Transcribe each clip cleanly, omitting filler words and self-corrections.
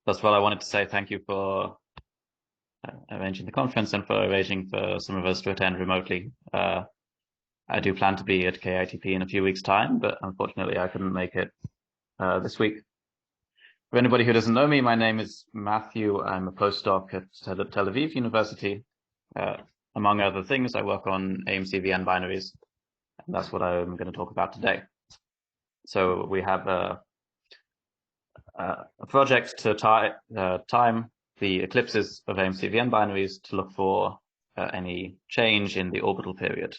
First of all, I wanted to say thank you for arranging the conference and for arranging for some of us to attend remotely. I do plan to be at KITP in a few weeks' time, but unfortunately I couldn't make it this week. For anybody who doesn't know me, my name is Matthew. I'm a postdoc at Tel Aviv University. Among other things, I work on AMCVN binaries, and that's what I'm going to talk about today. So we have a project to time the eclipses of AMCVN binaries to look for any change in the orbital period.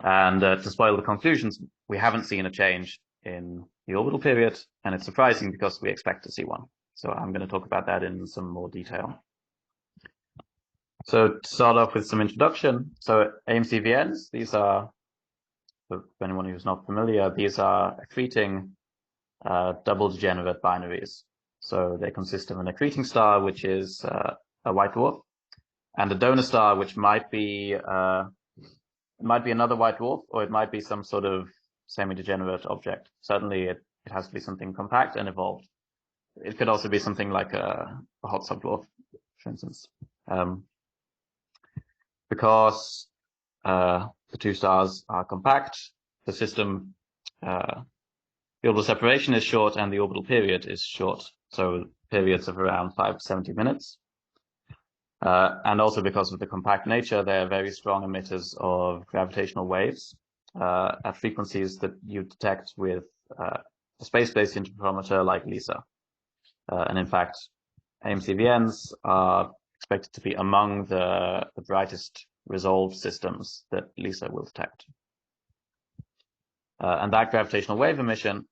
And to spoil the conclusions, we haven't seen a change in the orbital period, and it's surprising because we expect to see one. So I'm going to talk about that in some more detail. So to start off with some introduction, so AMCVNs, these are, for anyone who's not familiar, these are accreting double degenerate binaries. So they consist of an accreting star, which is a white dwarf, and a donor star, which might be another white dwarf, or it might be some sort of semi-degenerate object. Certainly it has to be something compact and evolved. It could also be something like a hot subdwarf, for instance. Because the two stars are compact, the system, the orbital separation is short and the orbital period is short. So periods of around 5 to 70 minutes. And also because of the compact nature, they're very strong emitters of gravitational waves at frequencies that you detect with a space-based interferometer like LISA. And in fact, AMCVNs are expected to be among the brightest resolved systems that LISA will detect. And that gravitational wave emission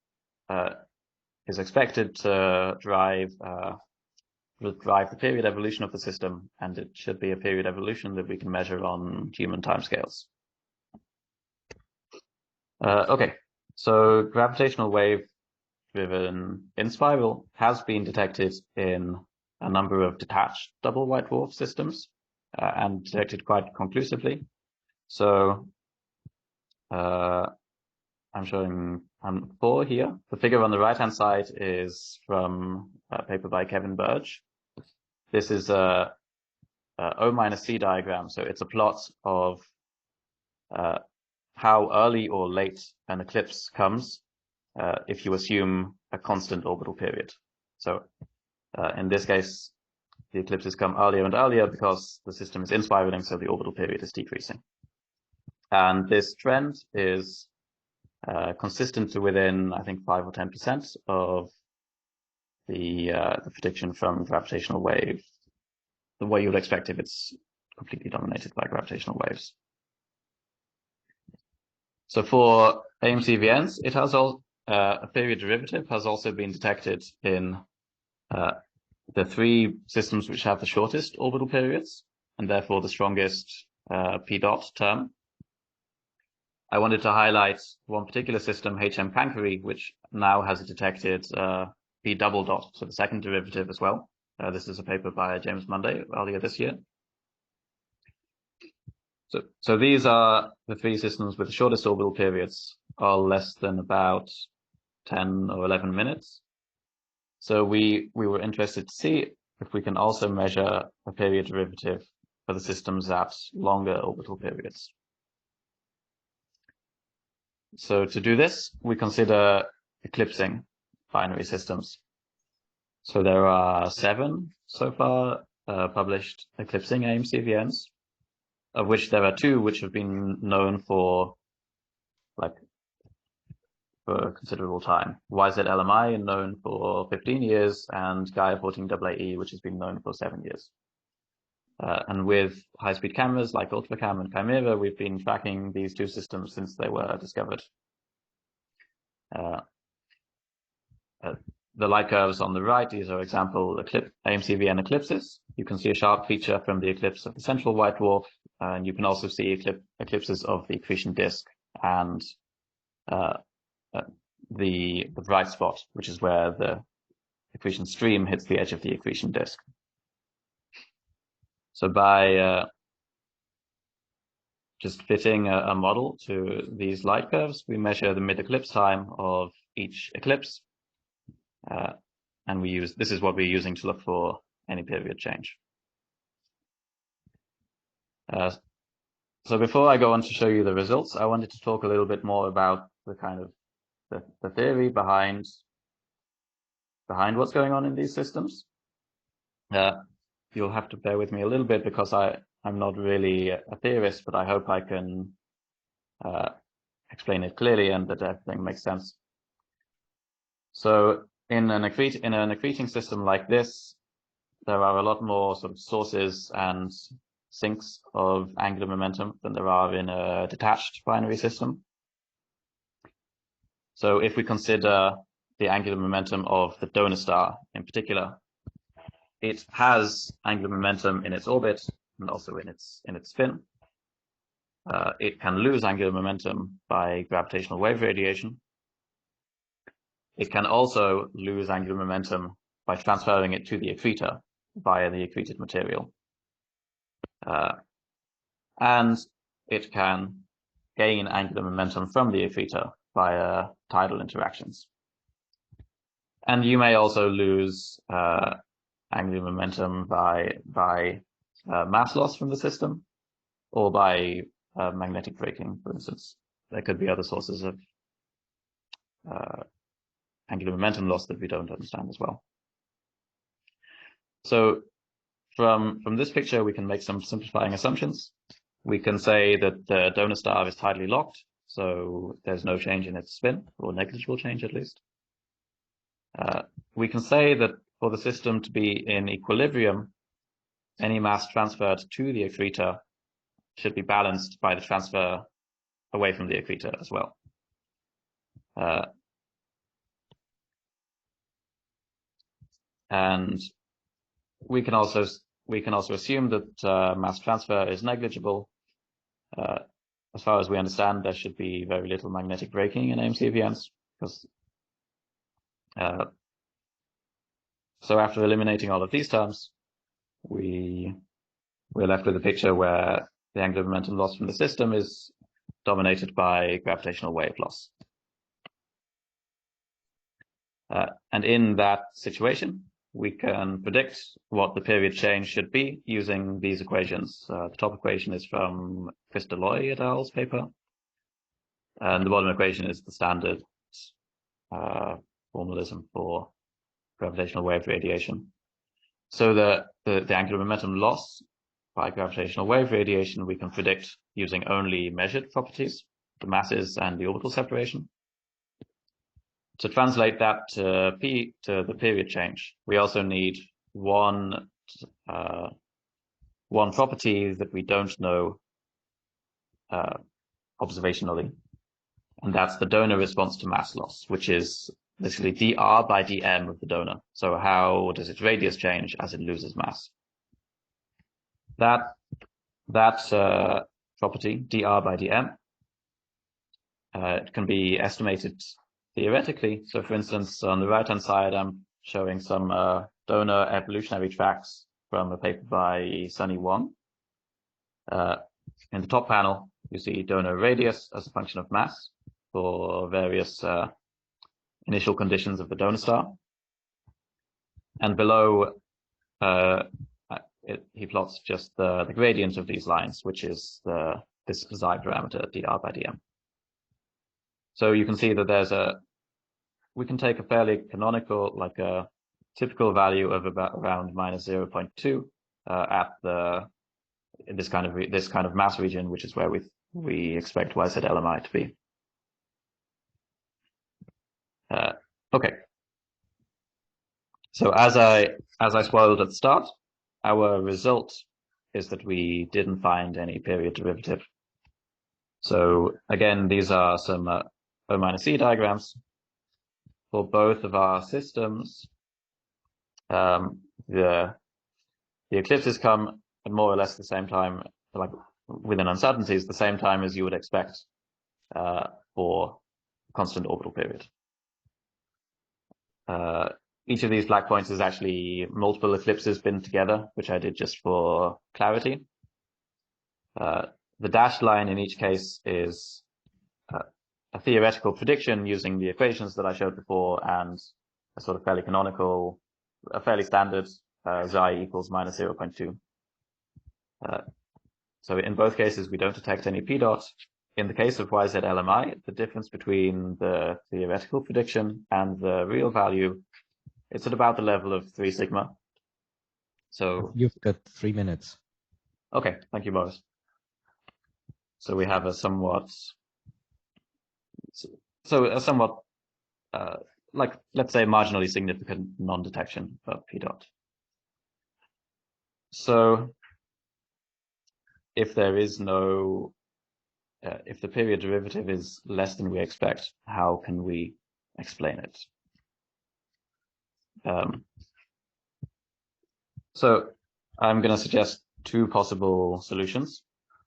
is expected to drive the period evolution of the system, and it should be a period evolution that we can measure on human timescales. Okay, so gravitational wave driven in-spiral has been detected in a number of detached double white dwarf systems and detected quite conclusively. So I'm showing 4 here. The figure on the right-hand side is from a paper by Kevin Burge. This is a O-C diagram, so it's a plot of how early or late an eclipse comes if you assume a constant orbital period. So in this case, the eclipses come earlier and earlier because the system is inspiraling, so the orbital period is decreasing. And this trend is consistent to within, I think, 5 or 10% of the prediction from gravitational wave, the way you would expect if it's completely dominated by gravitational waves. So for AMCVNs, it has a period derivative has also been detected in the 3 systems which have the shortest orbital periods, and therefore the strongest P dot term. I wanted to highlight one particular system, HM Cancri, which now has a detected P double dot, so the second derivative as well. This is a paper by James Munday earlier this year. So these are the 3 systems with the shortest orbital periods, all less than about 10 or 11 minutes. So we were interested to see if we can also measure a period derivative for the systems at longer orbital periods. So to do this, we consider eclipsing binary systems. So there are 7 so far published eclipsing AMCVNs, of which there are 2 which have been known for a considerable time. YZ-LMI known for 15 years, and Gaia 14AAE, which has been known for 7 years. And with high-speed cameras like Ultracam and Chimera, we've been tracking these 2 systems since they were discovered. The light curves on the right, these are example AMCVN eclipses. You can see a sharp feature from the eclipse of the central white dwarf, and you can also see eclipses of the accretion disk and the bright spot, which is where the accretion stream hits the edge of the accretion disk. So by just fitting a model to these light curves, we measure the mid-eclipse time of each eclipse. and this is what we're using to look for any period change. So before I go on to show you the results, I wanted to talk a little bit more about the kind of the theory behind what's going on in these systems. You'll have to bear with me a little bit because I'm not really a theorist, but I hope I can explain it clearly and that everything makes sense. So in an accreting system like this, there are a lot more sort of sources and sinks of angular momentum than there are in a detached binary system. So if we consider the angular momentum of the donor star in particular, it has angular momentum in its orbit and also in its spin. It can lose angular momentum by gravitational wave radiation. It can also lose angular momentum by transferring it to the accretor via the accreted material. And it can gain angular momentum from the accretor via tidal interactions. And you may also lose angular momentum by mass loss from the system, or by magnetic braking, for instance. There could be other sources of angular momentum loss that we don't understand as well. So from this picture, we can make some simplifying assumptions. We can say that the donor star is tidally locked, so there's no change in its spin, or negligible change at least. We can say that for the system to be in equilibrium, any mass transferred to the accretor should be balanced by the transfer away from the accretor as well. And we can also assume that mass transfer is negligible. As far as we understand, there should be very little magnetic braking in AMCVMs, because so after eliminating all of these terms, we're left with a picture where the angular momentum loss from the system is dominated by gravitational wave loss. And in that situation, we can predict what the period change should be using these equations. The top equation is from Christoloy et al.'s paper, and the bottom equation is the standard formalism for gravitational wave radiation. So the angular momentum loss by gravitational wave radiation we can predict using only measured properties, the masses and the orbital separation. To translate that to the period change, we also need one property that we don't know observationally, and that's the donor response to mass loss, which is basically dr by dm of the donor. So how does its radius change as it loses mass? That property, dr by dm, it can be estimated theoretically. So for instance, on the right-hand side, I'm showing some donor evolutionary tracks from a paper by Sunny Wong. In the top panel, you see donor radius as a function of mass for various initial conditions of the donor star. And below, he plots just the gradient of these lines, which is this xi parameter, dr by dm. So you can see that we can take a fairly canonical, like a typical value of about around minus 0.2 in this kind of mass region, which is where we expect YZ LMI to be. Okay. So as I spoiled at the start, our result is that we didn't find any period derivative. So again, these are some O minus C diagrams for both of our systems. The eclipses come at more or less the same time, like within uncertainties, the same time as you would expect for constant orbital period. Each of these black points is actually multiple eclipses pinned together, which I did just for clarity. The dashed line in each case is a theoretical prediction using the equations that I showed before and a sort of fairly canonical, a fairly standard xi equals minus 0.2. So in both cases, we don't detect any p dot. In the case of YZ LMI, the difference between the theoretical prediction and the real value, it's at about the level of 3 sigma. So you've got 3 minutes. Okay, thank you, Boris. So we have a somewhat, like, let's say, marginally significant non-detection of p dot. So if there is no, if the period derivative is less than we expect, how can we explain it? So I'm going to suggest 2 possible solutions.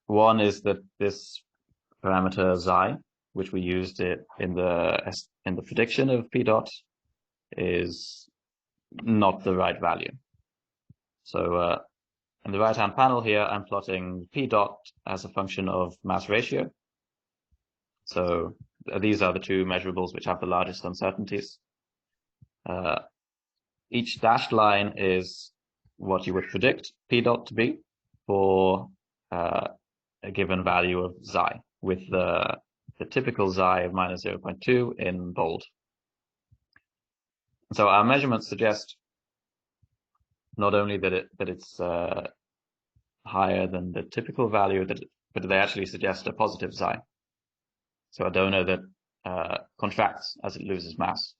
One is that this parameter xi, which we used it in the prediction of p dot, is not the right value. So in the right-hand panel here, I'm plotting p dot as a function of mass ratio. So these are the 2 measurables which have the largest uncertainties. Each dashed line is what you would predict p dot to be for a given value of xi, with the typical xi of minus 0.2 in bold. So our measurements suggest not only that it's higher than the typical value, but they actually suggest a positive xi. So a donor that contracts as it loses mass,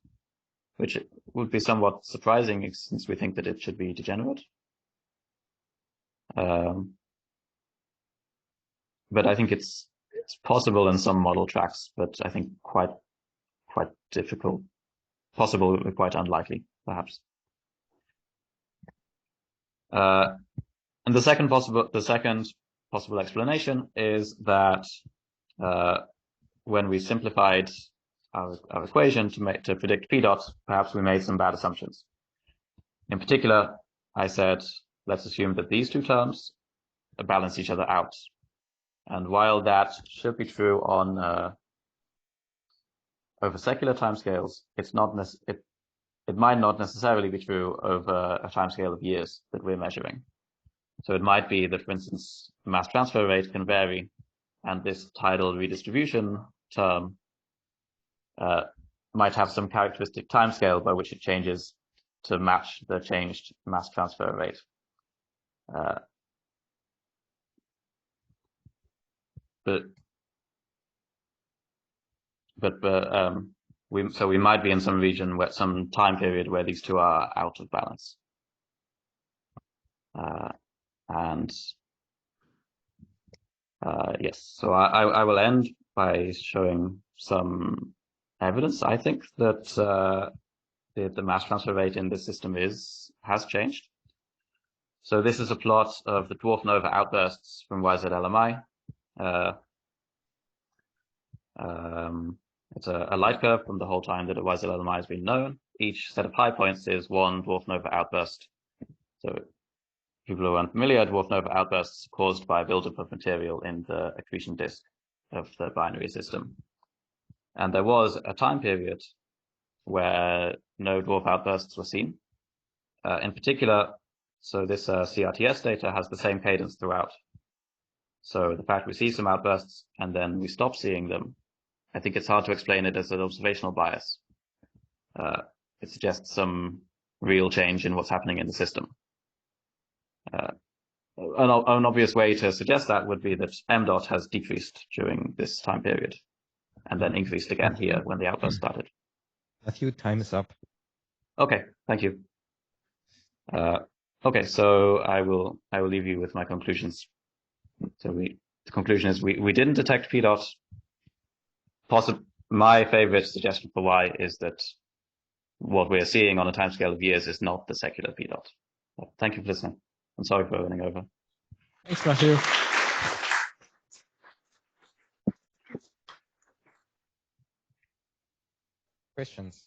which would be somewhat surprising since we think that it should be degenerate. But I think it's possible in some model tracks, but I think quite difficult. Possible, but quite unlikely, perhaps. And the second possible explanation is that when we simplified our equation to predict p dot, perhaps we made some bad assumptions. In particular, I said, let's assume that these 2 terms balance each other out. And while that should be true on over secular timescales, it might not necessarily be true over a timescale of years that we're measuring. So it might be that, for instance, mass transfer rate can vary, and this tidal redistribution term might have some characteristic timescale by which it changes to match the changed mass transfer rate. So we might be in some region where some time period where these 2 are out of balance. Yes, so I will end by showing some evidence, I think, that the mass transfer rate in this system has changed. So this is a plot of the dwarf nova outbursts from YZ LMI. It's a light curve from the whole time that a YZ LMI has been known. Each set of high points is 1 dwarf nova outburst. So people who are unfamiliar, dwarf nova outbursts caused by buildup of material in the accretion disk of the binary system. And there was a time period where no dwarf outbursts were seen. In particular, so this CRTS data has the same cadence throughout. So the fact we see some outbursts and then we stop seeing them, I think it's hard to explain it as an observational bias. It suggests some real change in what's happening in the system. An obvious way to suggest that would be that m dot has decreased during this time period and then increased again here when the outburst started. Matthew, time is up. Okay, thank you. Okay, so I will leave you with my conclusions. So the conclusion is we didn't detect p dot. My favorite suggestion for why is that what we're seeing on a timescale of years is not the secular p dot. Thank you for listening. I'm sorry for running over. Thanks, Matthew. Questions?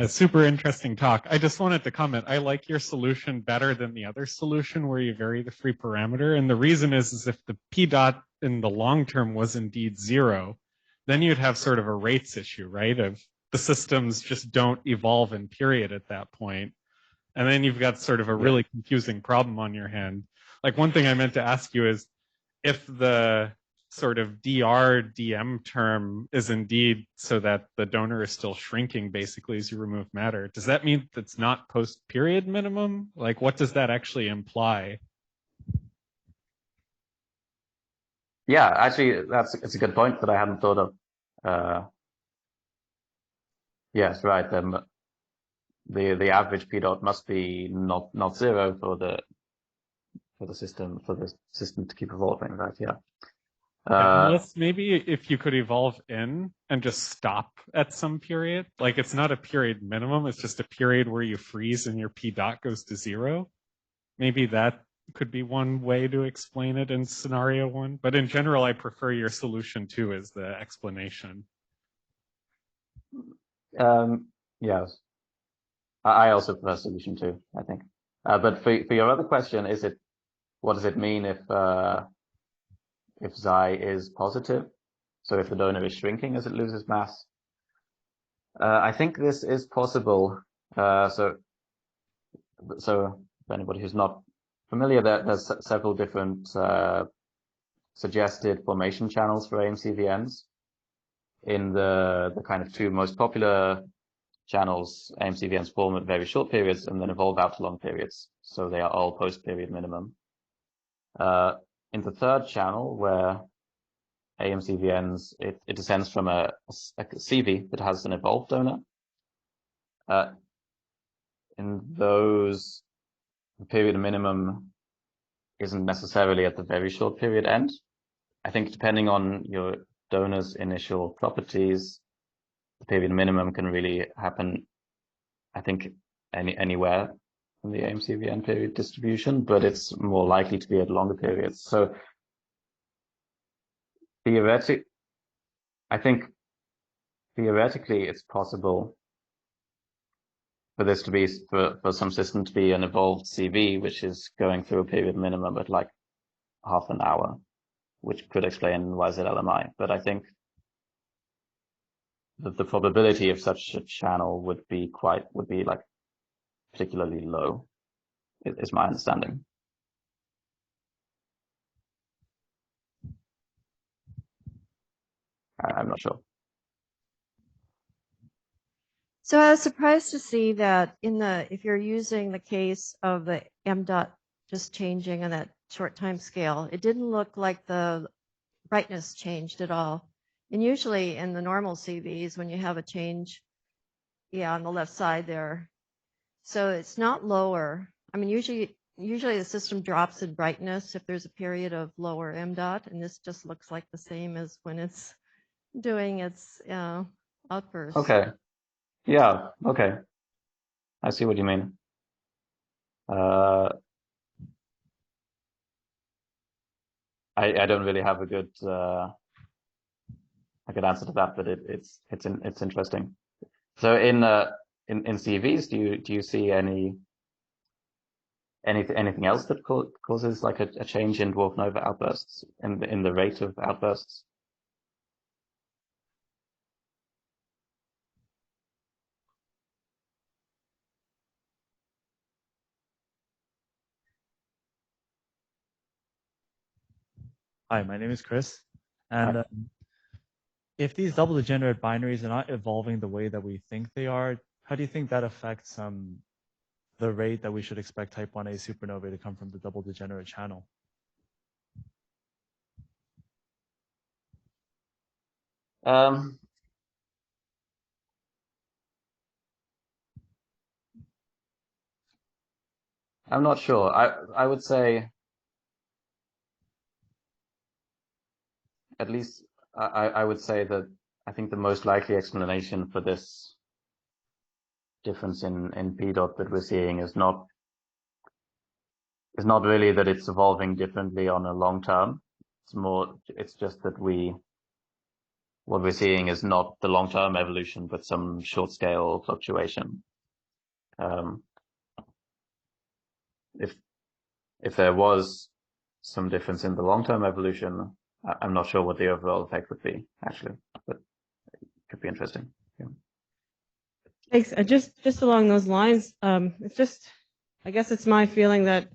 Super interesting talk. I just wanted to comment. I like your solution better than the other solution where you vary the free parameter. And the reason is if the p dot in the long term was indeed zero, then you'd have sort of a rates issue, right? Of the systems just don't evolve in period at that point. And then you've got sort of a really confusing problem on your hand. Like one thing I meant to ask you is if the sort of dm term is indeed so that the donor is still shrinking basically as you remove matter, does that mean that's not post-period minimum? Like what does that actually imply? Yeah, actually, it's a good point that I hadn't thought of. Yes, right. The average P dot must be not zero for the system to keep evolving, right? Yeah. Unless maybe if you could evolve in and just stop at some period, like it's not a period minimum, it's just a period where you freeze and your P dot goes to zero. Maybe that could be one way to explain it in scenario one. But in general, I prefer your solution two as the explanation. Yes. I also prefer solution two, I think. But for your other question, what does it mean if Xi is positive? So if the donor is shrinking as it loses mass? I think this is possible. So for anybody who's not familiar, there's several different suggested formation channels for AMCVNs. In the kind of two most popular channels, AMCVNs form at very short periods and then evolve out to long periods. So they are all post-period minimum. In the third channel, where AMCVNs, it descends from a CV that has an evolved donor. In those, the period minimum isn't necessarily at the very short period end. I think depending on your donor's initial properties, the period minimum can really happen, I think, anywhere in the AMCVN period distribution, but it's more likely to be at longer periods. So I think theoretically it's possible for this to be, for some system to be an evolved CV, which is going through a period minimum at like half an hour, which could explain YZLMI. But I think that the probability of such a channel would be like particularly low, is my understanding. I'm not sure. So I was surprised to see that if you're using the case of the m dot just changing on that short time scale, it didn't look like the brightness changed at all. And usually in the normal CVs, when you have a change, on the left side there, so it's not lower. I mean, usually the system drops in brightness if there's a period of lower m dot, and this just looks like the same as when it's doing its outburst. Okay. Yeah. Okay. I see what you mean. I don't really have a good answer to that, but it's interesting. So in CVs, do you see anything else that causes like a change in dwarf nova outbursts in the rate of outbursts? Hi, my name is Chris. And if these double degenerate binaries are not evolving the way that we think they are, how do you think that affects the rate that we should expect type 1a supernovae to come from the double degenerate channel? I'm not sure. I would say, at least I would say that I think the most likely explanation for this difference in P dot that we're seeing is not really that it's evolving differently on a long term. It's just that what we're seeing is not the long term evolution, but some short scale fluctuation. If there was some difference in the long term evolution, I'm not sure what the overall effect would be actually, but it could be interesting. Yeah. Thanks. Just along those lines, it's just, I guess it's my feeling that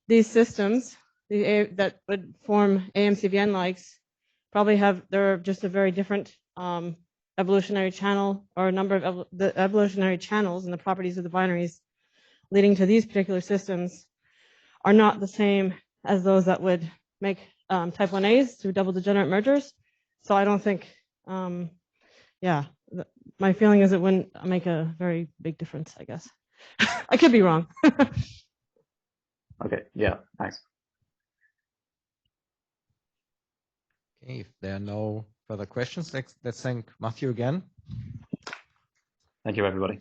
these systems that would form AMCVN likes probably they're just a very different evolutionary channel, or a number of the evolutionary channels and the properties of the binaries leading to these particular systems are not the same as those that would make type 1As through double degenerate mergers. So I don't think, my feeling is it wouldn't make a very big difference, I guess. I could be wrong. Okay, yeah, thanks. Okay, if there are no further questions, let's thank Matthew again. Thank you, everybody.